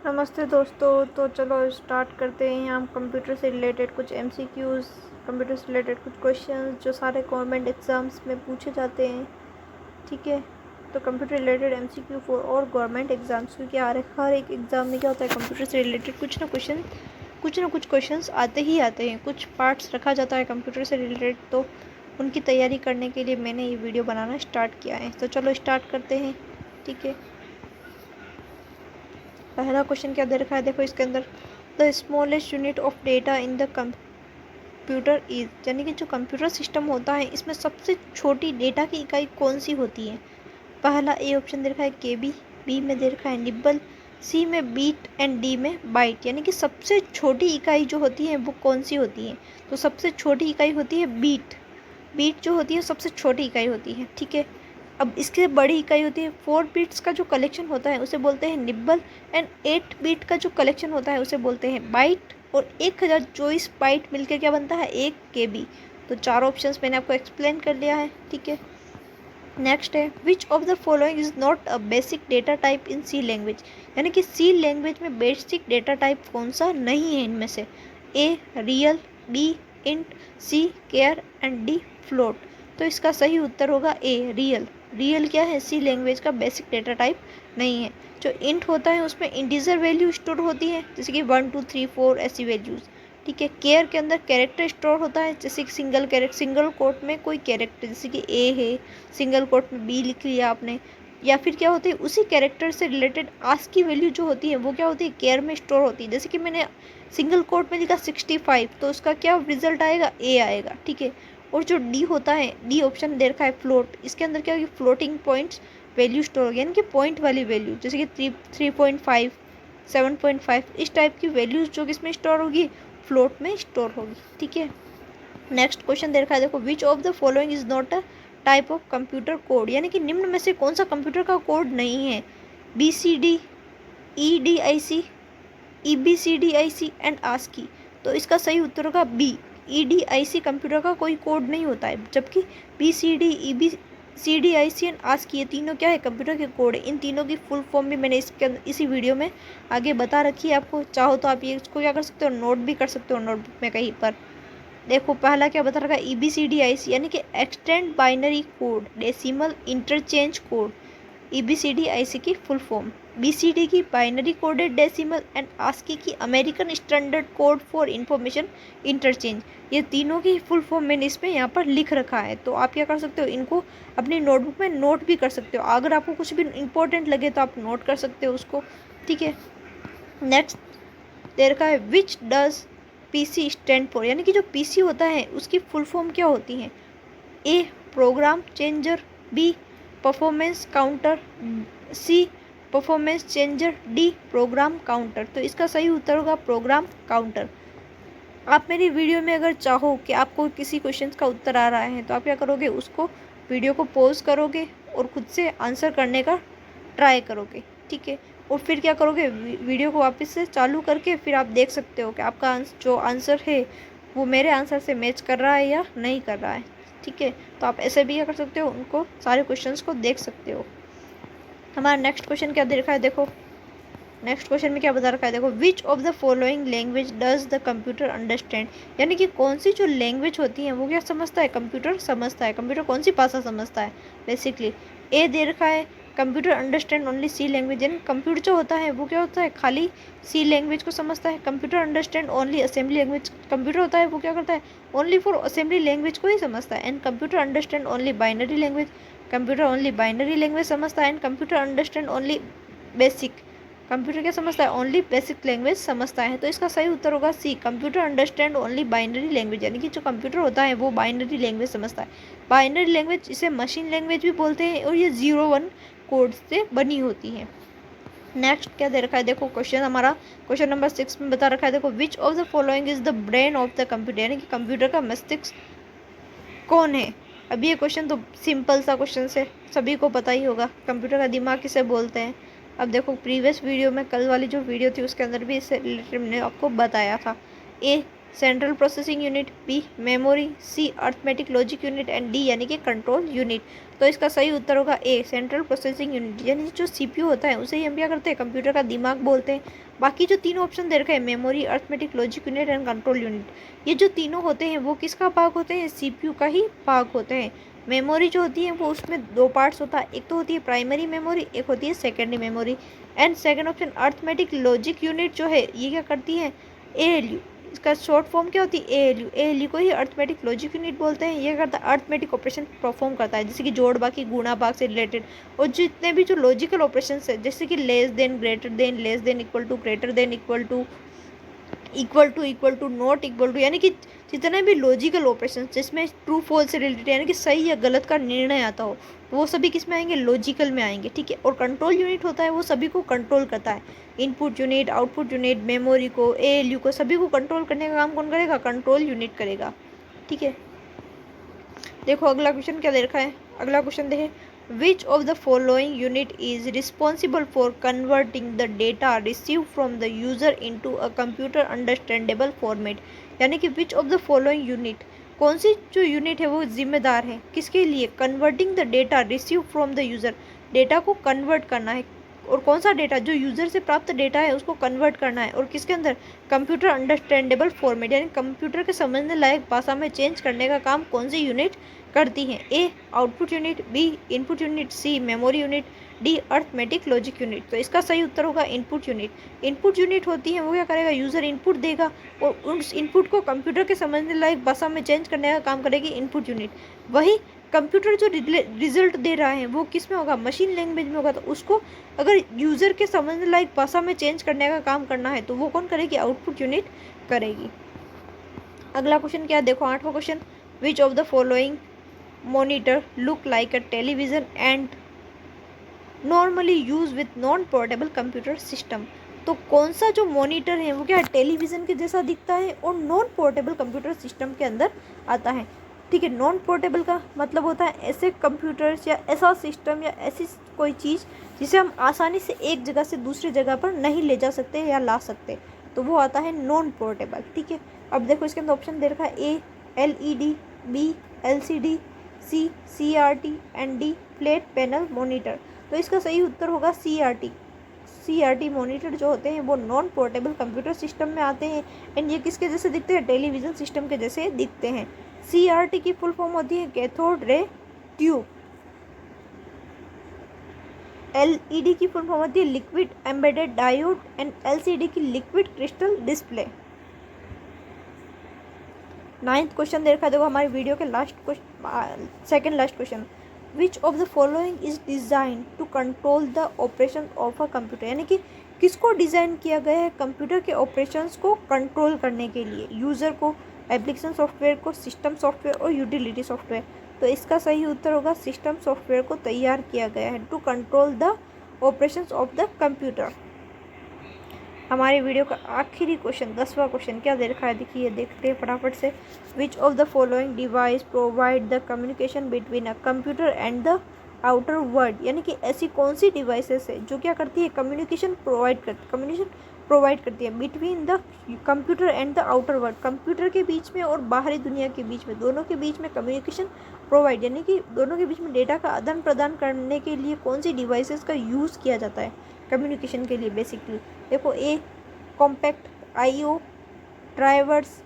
नमस्ते दोस्तों। तो चलो स्टार्ट करते हैं। हम कंप्यूटर से रिलेटेड कुछ एमसीक्यूज़, कंप्यूटर से रिलेटेड कुछ क्वेश्चंस जो सारे गवर्नमेंट एग्ज़ाम्स में पूछे जाते हैं। ठीक है, तो कंप्यूटर रिलेटेड एमसीक्यू फॉर और गवर्नमेंट एग्ज़ाम्स, क्योंकि हर एक एग्ज़ाम में क्या होता है, कंप्यूटर से रिलेटेड कुछ ना कुछ क्वेश्चंस आते ही आते हैं। कुछ पार्ट्स रखा जाता है कंप्यूटर से रिलेटेड, तो उनकी तैयारी करने के लिए मैंने ये वीडियो बनाना स्टार्ट किया है। तो चलो स्टार्ट करते हैं। ठीक है, पहला क्वेश्चन क्या दे रखा है, देखो इसके अंदर, the smallest unit of data in the computer is, यानी कि जो कंप्यूटर सिस्टम होता है इसमें सबसे छोटी डेटा की इकाई कौन सी होती है। पहला ए ऑप्शन दे रखा है केबी, बी में दे रखा है निब्बल, सी में बीट एंड डी में बाइट। यानी कि सबसे छोटी इकाई जो होती है वो कौन सी होती है। तो सबसे छोटी इकाई होती है बीट। बीट जो होती है सबसे छोटी इकाई होती है। ठीक है, अब इसके बड़ी इकाई होती है 4 बिट्स का जो कलेक्शन होता है उसे बोलते हैं निब्बल, एंड 8 बिट का जो कलेक्शन होता है उसे बोलते हैं बाइट, और 1024 बाइट मिलकर क्या बनता है, 1 केबी। तो चार ऑप्शंस मैंने आपको एक्सप्लेन कर लिया है। ठीक है, नेक्स्ट है, which of the following is not a basic data type in C language, यानी कि सी लैंग्वेज में बेसिक डेटा टाइप कौन सा नहीं है इनमें से। A real, B int, C char and D float. तो इसका सही उत्तर होगा ए रियल। रियल क्या है, सी लैंग्वेज का बेसिक डेटा टाइप नहीं है। जो इंट होता है उसमें इंटीजर वैल्यू स्टोर होती है, जैसे कि 1 2 3 4 ऐसी वैल्यूज़। ठीक है, केयर के अंदर कैरेक्टर स्टोर होता है, जैसे कि सिंगल कोट में कोई कैरेक्टर, जैसे कि ए है, सिंगल कोट में बी लिख लिया आपने। या फिर क्या होती है, उसी कैरेक्टर से रिलेटेड आस्क की वैल्यू जो होती है वो क्या होती है, केयर में स्टोर होती है। जैसे कि मैंने सिंगल कोट में लिखा 65, तो उसका क्या रिजल्ट आएगा, ए आएगा। ठीक है, और जो डी होता है, डी ऑप्शन दे रखा है फ्लोट, इसके अंदर क्या होगी, फ्लोटिंग पॉइंट्स वैल्यू स्टोर होगी, यानी कि पॉइंट वाली वैल्यू, जैसे कि 3.5 7.5 इस टाइप की वैल्यूज जो किसमें स्टोर होगी, फ्लोट में स्टोर होगी। ठीक है, नेक्स्ट क्वेश्चन दे रखा है, देखो, विच of the following is not a type of computer code, यानी कि निम्न में से कौन सा कंप्यूटर का कोड नहीं है। B C D, E D I C, E B C D I C and ASCII. तो इसका सही उत्तर होगा B, E D I C computer का कोई कोड नहीं होता है, जबकि B C D, E B C D I C and ASCII ये तीनों क्या है, कंप्यूटर के कोड है। इन तीनों की फुल फॉर्म भी मैंने इसी वीडियो में आगे बता रखी है। आपको चाहो तो आप ये इसको क्या कर सकते हो, नोट भी कर सकते हो नोटबुक में कहीं पर। देखो पहला क्या बता रखा है, ई B C D I C, यानी कि extend binary code decimal interchange code. E B C D I C की full form, B C D की binary coded decimal and ASCII की American standard code for information interchange. ये तीनों की full form मैंने इसमें यहाँ पर लिख रखा है। तो आप क्या कर सकते हो, इनको अपनी नोटबुक में नोट भी कर सकते हो। अगर आपको कुछ भी इंपॉर्टेंट लगे तो आप नोट कर सकते हो उसको। ठीक है, नेक्स्ट दे रखा है, which does PC stand for, यानी कि जो पीसी होता है उसकी फुल फॉर्म क्या होती है। A program changer, B performance counter, C performance changer, D program counter. तो इसका सही उत्तर होगा प्रोग्राम काउंटर। आप मेरी वीडियो में अगर चाहो कि आपको किसी क्वेश्चन का उत्तर आ रहा है तो आप क्या करोगे, उसको वीडियो को पॉज करोगे और खुद से आंसर करने का ट्राई करोगे। ठीक है, और फिर क्या करोगे, वीडियो को वापस से चालू करके फिर आप देख सकते हो कि आपका जो आंसर है वो मेरे आंसर से मैच कर रहा है या नहीं कर रहा है। ठीक है, तो आप ऐसे भी क्या कर सकते हो, उनको सारे क्वेश्चंस को देख सकते हो। हमारा नेक्स्ट क्वेश्चन क्या दे रखा है, देखो नेक्स्ट क्वेश्चन में क्या बता रखा है, देखो, विच of the following language does the computer understand, यानी कि कौन सी जो लैंग्वेज होती है वो क्या समझता है, कंप्यूटर समझता है। कंप्यूटर कौन सी भाषा समझता है बेसिकली। ए दे रखा है, कंप्यूटर अंडरस्टैंड ओनली सी लैंग्वेज, यानी कंप्यूटर जो होता है वो क्या होता है, खाली सी लैंग्वेज को समझता है। Computer understand only assembly language, computer होता है वो क्या करता है, ओनली फॉर असेंबली लैंग्वेज को ही समझता है। And computer understand only binary language, computer only binary language समझता है। And computer understand only basic, computer क्या समझता है, ओनली बेसिक लैंग्वेज समझता है। तो इसका सही उत्तर होगा C, computer understand only binary language, यानी कि जो कंप्यूटर होता है वो बाइनरी लैंग्वेज समझता है। बाइनरी लैंग्वेज इसे मशीन लैंग्वेज भी बोलते हैं, और ये 0 1 कोड से बनी होती है। नेक्स्ट क्या दे रखा है, देखो क्वेश्चन हमारा क्वेश्चन नंबर 6 में बता रखा है, देखो, विच of the following is the brain of the computer, यानी कि कंप्यूटर का मस्तिष्क कौन है। अब ये क्वेश्चन तो सिंपल सा क्वेश्चन है, सभी को पता ही होगा, कंप्यूटर का दिमाग किसे बोलते हैं। अब देखो प्रीवियस वीडियो में, कल वाली जो वीडियो थी उसके अंदर भी इससे रिलेटेड मैंने आपको बताया था। A central processing unit, B memory, C arithmetic logic unit and D यानी कि कंट्रोल यूनिट। तो इसका सही उत्तर होगा ए सेंट्रल प्रोसेसिंग यूनिट, यानी जो सीपीयू होता है उसे ही हम क्या करते हैं कंप्यूटर का दिमाग बोलते हैं। बाकी जो तीनों ऑप्शन दे रखे हैं memory, arithmetic logic unit and control unit, ये जो तीनों होते हैं वो किसका भाग होते हैं, सीपीयू का ही भाग होते हैं। मेमोरी जो होती है वो उसमें दो पार्ट्स होता है, एक तो होती है प्राइमरी मेमोरी, एक होती है secondary memory. And second option arithmetic logic unit जो है ये क्या करती है, एएलयू, इसका शॉर्ट फॉर्म क्या होती है एएलयू, एएलयू को ही अर्थमेटिक लॉजिक यूनिट बोलते हैं। ये करता है अर्थमेटिक ऑपरेशन परफॉर्म करता है, जैसे कि जोड़ बाकी गुणा भाग से रिलेटेड, और जितने भी जो लॉजिकल ऑपरेशन है जैसे कि less than, greater than, less than, equal to, greater than, equal to, not equal to, यानी कि जितने भी लॉजिकल ऑपरेशन जिसमें ट्रू फॉल्स से रिलेटेड यानी कि सही या गलत का निर्णय आता हो, वो सभी किस में आएंगे, लॉजिकल में आएंगे। ठीक है, और कंट्रोल यूनिट होता है वो सभी को कंट्रोल करता है, input unit, output unit, memory को, एएलयू को, सभी को कंट्रोल करने का काम कौन करेगा, कंट्रोल यूनिट करेगा। ठीक है, देखो अगला क्वेश्चन क्या दे रखा है। अगला क्वेश्चन देखें, which of the following unit is responsible for converting the data received from the user into a computer understandable format, यानी कि which of the following unit, कौन सी जो यूनिट है वो जिम्मेदार है किसके लिए, converting the data receive from the user, data को कन्वर्ट करना है, और कौन सा डेटा, जो यूज़र से प्राप्त डेटा है उसको कन्वर्ट करना है, और किसके अंदर, कंप्यूटर अंडरस्टैंडेबल फॉर्मेट, यानी कंप्यूटर के समझने लायक भाषा में चेंज करने का काम कौन सी यूनिट करती हैं, A output unit, B input unit, C memory unit, D arithmetic logic unit. तो इसका सही उत्तर होगा इनपुट यूनिट। इनपुट यूनिट होती है वो क्या करेगा, यूज़र इनपुट देगा और उस इनपुट को कंप्यूटर के समझने लायक भाषा में चेंज करने का काम करेगी इनपुट यूनिट। वही कंप्यूटर जो रिजल्ट दे रहा है वो किस में होगा, मशीन लैंग्वेज में होगा, तो उसको अगर यूज़र के समझने लायक भाषा में चेंज करने का काम करना है तो वो कौन करेगी, आउटपुट यूनिट करेगी। अगला क्वेश्चन क्या, देखो 8वां question, which of the following monitor look like a television and normally used with non portable computer system। तो कौन सा जो मॉनिटर है वो क्या है, टेलीविज़न के जैसा दिखता है और नॉन पोर्टेबल कंप्यूटर सिस्टम के अंदर आता है। ठीक है, नॉन पोर्टेबल का मतलब होता है ऐसे कंप्यूटर्स या ऐसा सिस्टम या ऐसी कोई चीज़ जिसे हम आसानी से एक जगह से दूसरी जगह पर नहीं ले जा सकते या ला सकते, तो वो आता है नॉन पोर्टेबल। ठीक है, अब देखो इसके अंदर ऑप्शन दे रखा है, A LED, B LCD, C CRT and D flat panel monitor. तो इसका सही उत्तर होगा सीआरटी। सीआरटी मॉनिटर जो होते हैं वो नॉन पोर्टेबल कंप्यूटर सिस्टम में आते हैं एंड ये किसके जैसे दिखते हैं, टेलीविज़न सिस्टम के जैसे दिखते हैं। सीआरटी की फुल फॉर्म होती है कैथोड रे ट्यूब। एलईडी की फुल फॉर्म होती है liquid embedded diode and LCD की liquid crystal display. 9th question दे रखा है, देखो हमारी वीडियो के last question, second last question, which of the following is designed to control the operation of a computer, यानी कि किसको डिज़ाइन किया गया है कंप्यूटर के ऑपरेशंस को कंट्रोल करने के लिए, यूज़र को, एप्लीकेशन सॉफ्टवेयर को, सिस्टम सॉफ्टवेयर और यूटिलिटी सॉफ्टवेयर। तो इसका सही उत्तर होगा सिस्टम सॉफ्टवेयर को तैयार किया गया है to control the operations of the computer. हमारी वीडियो का आखिरी क्वेश्चन 10वां क्वेश्चन क्या दे रखा है, देखिए देखते हैं फटाफट से। विच of the following device provide the communication between a computer and the outer world, यानी कि ऐसी कौन सी डिवाइसेस है जो क्या करती है, कम्युनिकेशन प्रोवाइड करती है between the computer and the outer world, computer के बीच में और बाहरी दुनिया के बीच में, दोनों के बीच में कम्युनिकेशन प्रोवाइड, यानी कि दोनों के बीच में डेटा का आदान प्रदान करने के लिए कौन सी डिवाइसेस का यूज़ किया जाता है कम्युनिकेशन के लिए बेसिकली। देखो, A compact, IO, drivers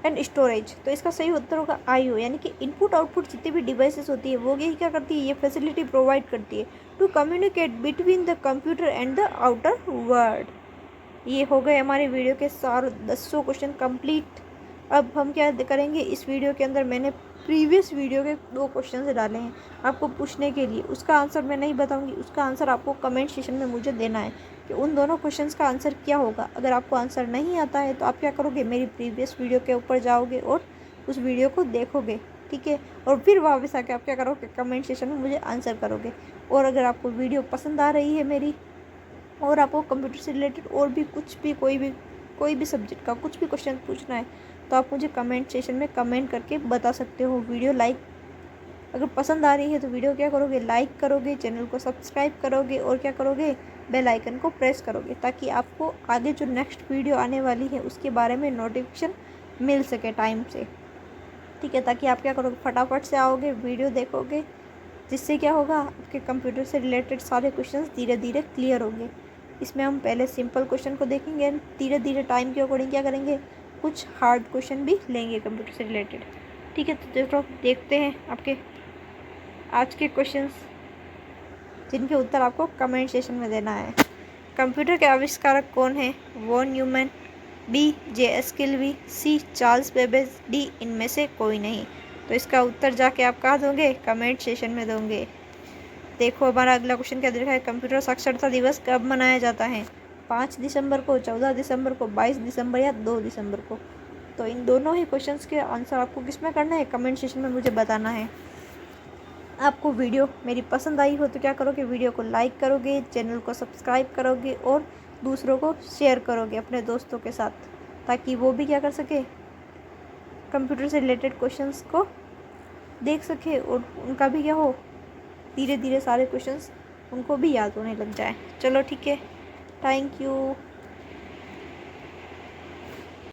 and storage. तो इसका सही उत्तर होगा आईओ, यानी कि इनपुट आउटपुट जितनी भी डिवाइसेस होती है वो यही क्या करती है, ये फैसिलिटी प्रोवाइड करती है to communicate between the computer and the outer world. ये हो गए हमारे वीडियो के सारे 10 क्वेश्चन कंप्लीट। अब हम क्या करेंगे, इस वीडियो के अंदर मैंने प्रीवियस वीडियो के 2 क्वेश्चन डाले हैं आपको पूछने के लिए, उसका आंसर मैं नहीं बताऊंगी, उसका आंसर आपको कमेंट सेशन में मुझे देना है कि उन दोनों क्वेश्चंस का आंसर क्या होगा। अगर आपको आंसर नहीं आता है तो आप क्या करोगे, मेरी प्रीवियस वीडियो के ऊपर जाओगे और उस वीडियो को देखोगे, ठीक है, और फिर वापस आके आप क्या करोगे, कमेंट सेशन में मुझे आंसर करोगे। और अगर आपको वीडियो पसंद आ रही है मेरी और आपको कंप्यूटर से रिलेटेड और भी कुछ भी कोई भी सब्जेक्ट का कुछ भी क्वेश्चन पूछना है तो आप मुझे कमेंट सेशन में कमेंट करके बता सकते हो। वीडियो लाइक अगर पसंद आ रही है तो वीडियो क्या करोगे, लाइक करोगे, चैनल को सब्सक्राइब करोगे और क्या करोगे, बेल आइकन को प्रेस करोगे, ताकि आपको आगे जो नेक्स्ट वीडियो आने वाली है उसके बारे में नोटिफिकेशन मिल सके टाइम से। ठीक है, ताकि आप क्या करोगे, फटाफट से आओगे, वीडियो देखोगे, जिससे क्या होगा, आपके कंप्यूटर से रिलेटेड सारे क्वेश्चंस धीरे धीरे क्लियर होंगे। इसमें हम पहले सिंपल क्वेश्चन को देखेंगे, धीरे धीरे टाइम के अकॉर्डिंग क्या करेंगे, कुछ हार्ड क्वेश्चन भी लेंगे कंप्यूटर से रिलेटेड। ठीक है, तो देखते हैं आपके आज के क्वेश्चंस, जिनके उत्तर आपको कमेंट सेशन में देना है। कंप्यूटर के आविष्कारक कौन है? Von Neumann, B J S. Kilby, C Charles Babbage, D इनमें से कोई नहीं। तो इसका उत्तर जाके आप कहाँ दोगे? कमेंट सेशन में दोगे। देखो हमारा अगला क्वेश्चन क्या दे रखा है, कंप्यूटर साक्षरता दिवस कब मनाया जाता है? 5 दिसंबर को, 14 दिसंबर को, 22 दिसंबर या 2 दिसंबर को? तो इन दोनों ही क्वेश्चंस के आंसर आपको किस में करना है? कमेंट सेशन में मुझे बताना है। आपको वीडियो मेरी पसंद आई हो तो क्या करोगे, वीडियो को लाइक करोगे, चैनल को सब्सक्राइब करोगे और दूसरों को शेयर करोगे अपने दोस्तों के साथ, ताकि वो भी क्या कर सके, कंप्यूटर से रिलेटेड क्वेश्चंस को देख सके और उनका भी क्या हो, धीरे धीरे सारे क्वेश्चंस उनको भी याद होने लग जाए। चलो ठीक है, थैंक यू।